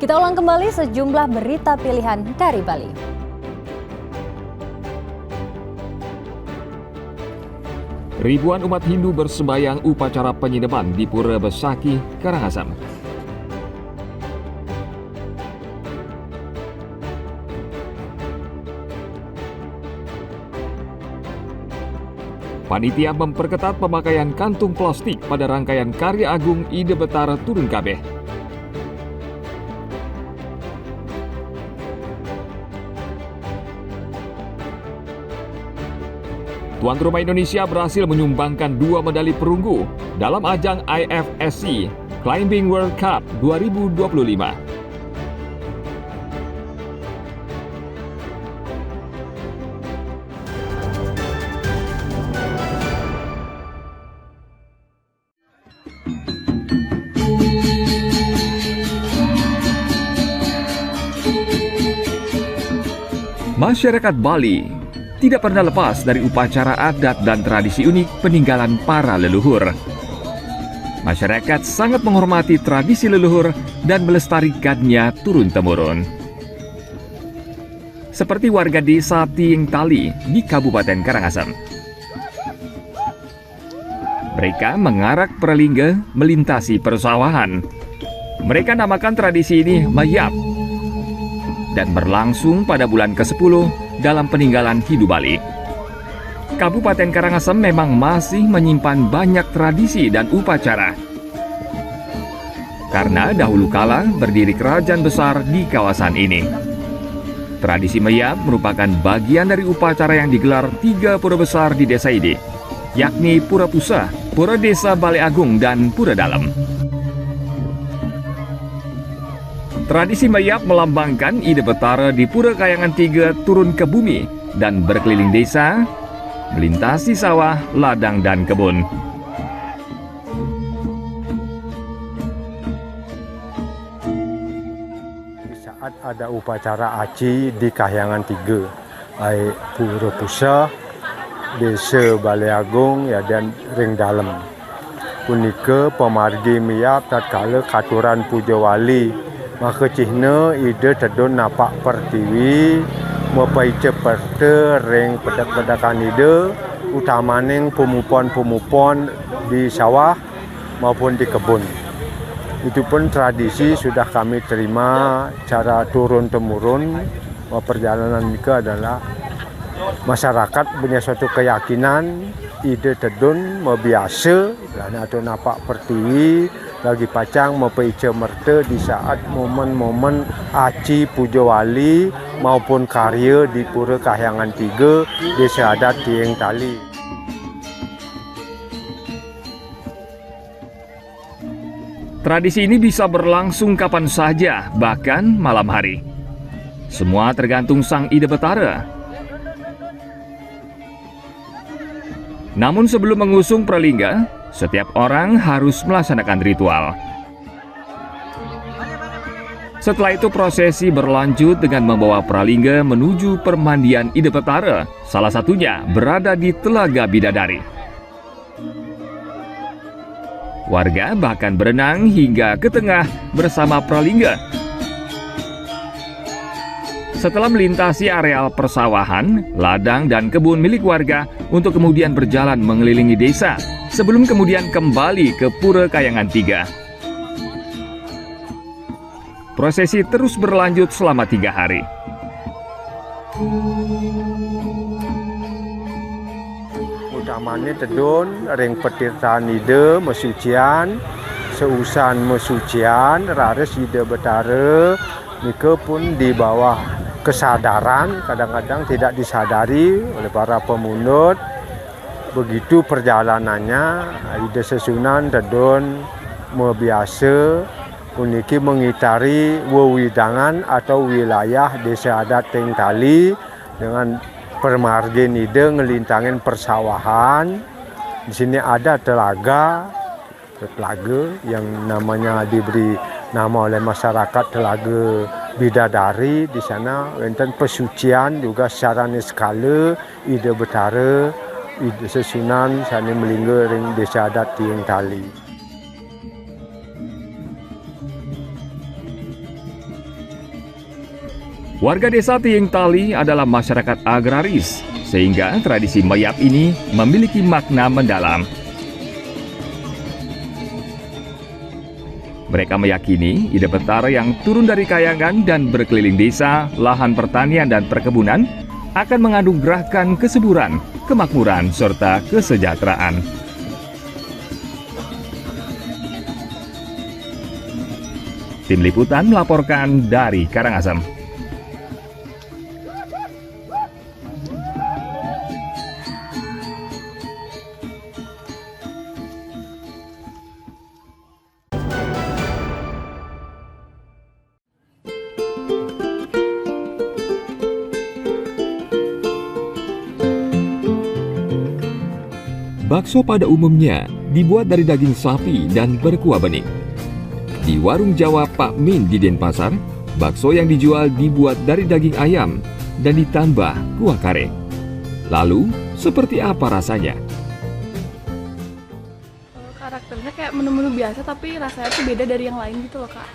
Kita ulang kembali sejumlah berita pilihan dari Bali. Ribuan umat Hindu bersembahyang upacara penyinaman di Pura Besaki, Karangasem. Panitia memperketat pemakaian kantung plastik pada rangkaian karya agung Ide Betara Turun Kabeh. Tuan rumah Indonesia berhasil menyumbangkan 2 medali perunggu dalam ajang IFSC Climbing World Cup 2025. Masyarakat Bali tidak pernah lepas dari upacara adat dan tradisi unik peninggalan para leluhur. Masyarakat sangat menghormati tradisi leluhur dan melestarikannya turun-temurun. Seperti warga desa Tiing Tali di Kabupaten Karangasem. Mereka mengarak perlingga melintasi persawahan. Mereka namakan tradisi ini Mayap dan berlangsung pada bulan ke-10 dalam peninggalan hidup Bali. Kabupaten Karangasem memang masih menyimpan banyak tradisi dan upacara. Karena dahulu kala berdiri kerajaan besar di kawasan ini. Tradisi Mayap merupakan bagian dari upacara yang digelar 3 pura besar di desa ini, yakni Pura Pusah, Pura Desa Balai Agung, dan Pura Dalem. Tradisi Mayap melambangkan Ide Betara di Pura Kayangan 3 turun ke bumi dan berkeliling desa, melintasi sawah, ladang, dan kebun. Saat ada upacara aci di Kahyangan 3, baik Pura Pusah, Desa Balai Agung ya, dan Ring Dalem. Punika pemargi Mayap tatkala katuran puja wali. Maka cihna ide tedun napak pertiwi mepai ceperte ring pedak-pedakan ide utamaning pemupon-pemupon di sawah maupun di kebun. Itu pun tradisi sudah kami terima cara turun-temurun. Perjalanan mereka adalah masyarakat punya suatu keyakinan ide tedun biasa dan atau napak pertiwi lagi pacang mempaica merta di saat momen-momen aci puja wali maupun karya di Pura Kahyangan 3 Desa Adat Tiing Tali. Tradisi ini bisa berlangsung kapan saja, bahkan malam hari. Semua tergantung sang Ide Betara. Namun sebelum mengusung pralingga, setiap orang harus melaksanakan ritual. Setelah itu prosesi berlanjut dengan membawa pralingga menuju permandian Ide Betara, salah satunya berada di Telaga Bidadari. Warga bahkan berenang hingga ke tengah bersama pralingga. Setelah melintasi areal persawahan, ladang, dan kebun milik warga untuk kemudian berjalan mengelilingi desa, sebelum kemudian kembali ke Pura Kayangan 3. Prosesi terus berlanjut selama 3 hari. Utamanya tedun, ring petirtaan ide, mesucian, seusan mesucian, rares Ide Betara, mereka pun di bawah kesadaran, kadang-kadang tidak disadari oleh para pemunut. Begitu perjalanannya, Ide Sesunan tedun biasa uniki mengitari wewidangan atau wilayah Desa Adat Tiing Tali dengan permargin ide ngelintangin persawahan. Di sini ada telaga yang namanya diberi nama oleh masyarakat Telaga Bidadari. Di sana wonten pesucian juga secara skala Ide Betara, Ide Sesunan sani melingga ring Desa Adat Tiing Tali. Warga desa Tieng Tali adalah masyarakat agraris, sehingga tradisi mayap ini memiliki makna mendalam. Mereka meyakini ide petara yang turun dari kayangan dan berkeliling desa, lahan pertanian dan perkebunan akan menganugerahkan kesuburan, kemakmuran, serta kesejahteraan. Tim Liputan melaporkan dari Karangasem. Bakso pada umumnya dibuat dari daging sapi dan berkuah bening. Di warung Jawa Pak Min di Denpasar, bakso yang dijual dibuat dari daging ayam dan ditambah kuah kare. Lalu, seperti apa rasanya? Karakternya kayak menu-menu biasa tapi rasanya tuh beda dari yang lain gitu loh Kak.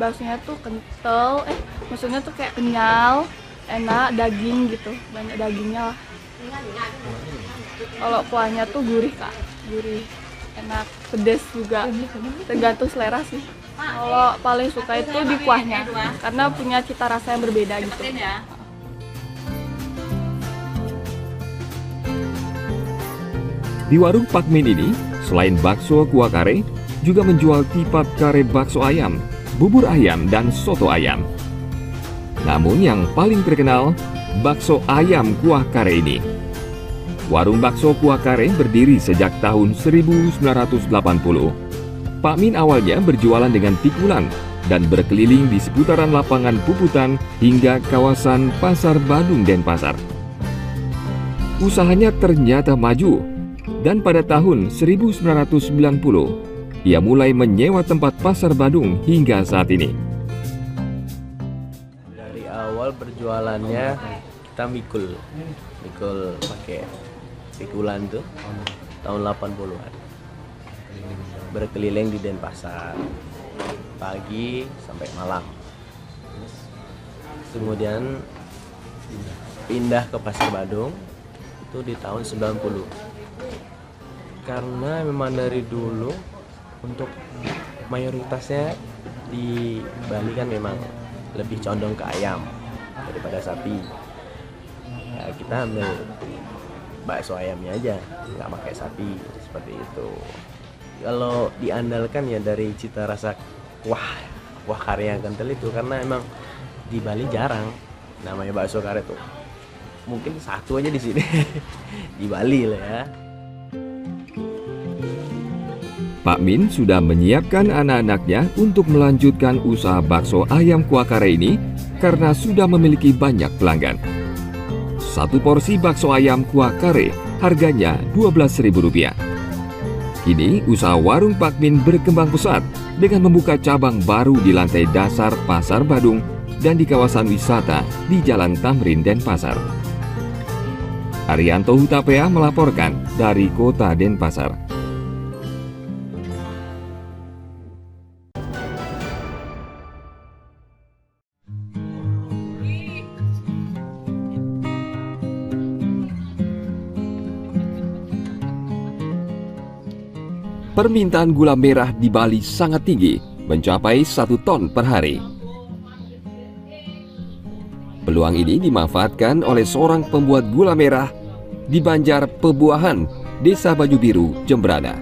Baksonya tuh kental, maksudnya tuh kayak kenyal, enak, daging gitu, banyak dagingnya lah. Kalau kuahnya tuh gurih Kak, gurih, enak, pedas juga, tergantung selera sih. Kalau paling suka itu di kuahnya, karena punya cita rasa yang berbeda gitu. Di warung Pak Min ini, selain bakso kuah kare, juga menjual tipat kare bakso ayam, bubur ayam, dan soto ayam. Namun yang paling terkenal, bakso ayam kuah kare ini. Warung bakso kuah kare berdiri sejak tahun 1980. Pak Min awalnya berjualan dengan pikulan dan berkeliling di seputaran lapangan Puputan hingga kawasan Pasar Badung Denpasar. Usahanya ternyata maju, dan pada tahun 1990, ia mulai menyewa tempat Pasar Badung hingga saat ini. Dari awal berjualannya kita mikul pakai pikulan tuh tahun 80-an. Berkeliling di Denpasar pagi sampai malam. Kemudian pindah ke Pasar Badung itu di tahun 90. Karena memang dari dulu untuk mayoritasnya di Bali kan memang lebih condong ke ayam daripada sapi. Ya, kita ambil bakso ayamnya aja, nggak pakai sapi, seperti itu. Kalau diandalkan ya dari cita rasa kuah kare yang kental itu, karena emang di Bali jarang namanya bakso kare tuh. Mungkin satu aja di sini di Bali lah ya. Pak Min sudah menyiapkan anak-anaknya untuk melanjutkan usaha bakso ayam kuah kare ini karena sudah memiliki banyak pelanggan. Satu porsi bakso ayam kuah kare harganya Rp12.000. Kini usaha warung Pak Min berkembang pesat dengan membuka cabang baru di lantai dasar Pasar Badung dan di kawasan wisata di Jalan Tamrin Denpasar. Arianto Hutapea melaporkan dari Kota Denpasar. Permintaan gula merah di Bali sangat tinggi, mencapai 1 ton per hari. Peluang ini dimanfaatkan oleh seorang pembuat gula merah di Banjar Pebuahan, Desa Baju Biru, Jembrana.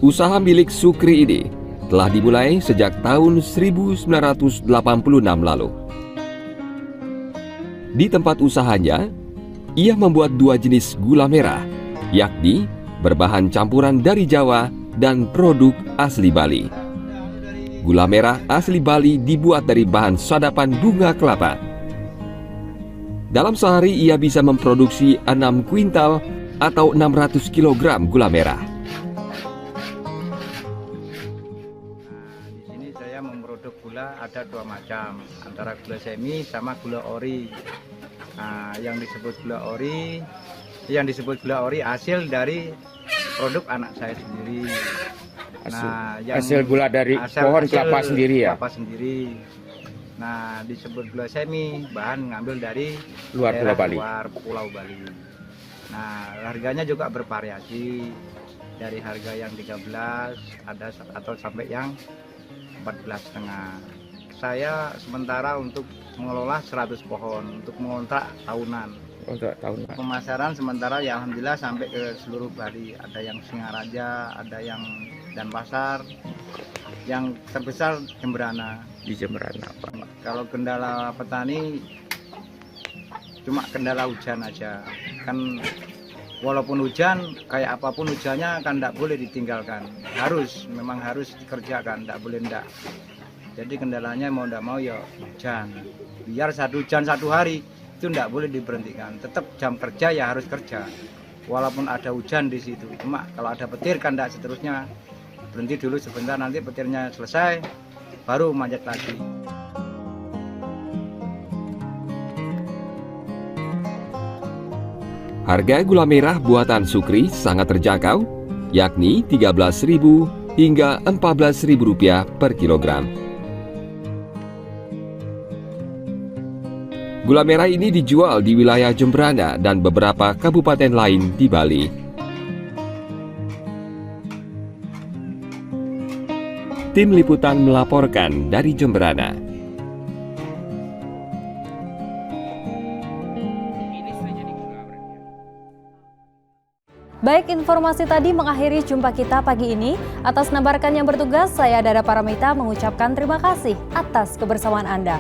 Usaha milik Sukri ini telah dimulai sejak tahun 1986 lalu. Di tempat usahanya, ia membuat 2 jenis gula merah, yakni berbahan campuran dari Jawa dan produk asli Bali. Gula merah asli Bali dibuat dari bahan sadapan bunga kelapa. Dalam sehari ia bisa memproduksi 6 kuintal atau 600 kg gula merah. Di sini saya memproduksi gula ada 2 macam, antara gula semi sama gula ori. Nah, yang disebut gula ori hasil dari produk anak saya sendiri. Nah, hasil gula dari pohon kelapa sendiri ya? Kelapa sendiri. Nah, disebut gula semi, bahan ngambil dari Luar Pulau daerah Bali. luar Pulau Bali. Nah, harganya juga bervariasi dari harga yang 13 ada atau sampai yang 14,5. Saya sementara untuk mengelola 100 pohon untuk mengontrak tahunan. Untuk tahun Pemasaran sementara ya alhamdulillah sampai ke seluruh Bali. Ada yang Singaraja, ada yang Denpasar, yang terbesar Jemberana. di Jemberana, Pak. Kalau kendala petani cuma kendala hujan aja. Kan walaupun hujan, kayak apapun hujannya kan tidak boleh ditinggalkan. Memang harus dikerjakan, tidak boleh tidak. Jadi kendalanya mau tidak mau ya hujan. Biar hujan satu hari itu tidak boleh diberhentikan. Tetap jam kerja ya harus kerja. Walaupun ada hujan di situ. Cuma kalau ada petir kan tidak seterusnya. Berhenti dulu sebentar, nanti petirnya selesai baru manjat lagi. Harga gula merah buatan Sukri sangat terjangkau, yakni Rp13.000 hingga Rp14.000 per kilogram. Gula merah ini dijual di wilayah Jemberana dan beberapa kabupaten lain di Bali. Tim Liputan melaporkan dari Jemberana. Baik, informasi tadi mengakhiri jumpa kita pagi ini. Atas nama rekan yang bertugas, saya Dara Paramita mengucapkan terima kasih atas kebersamaan Anda.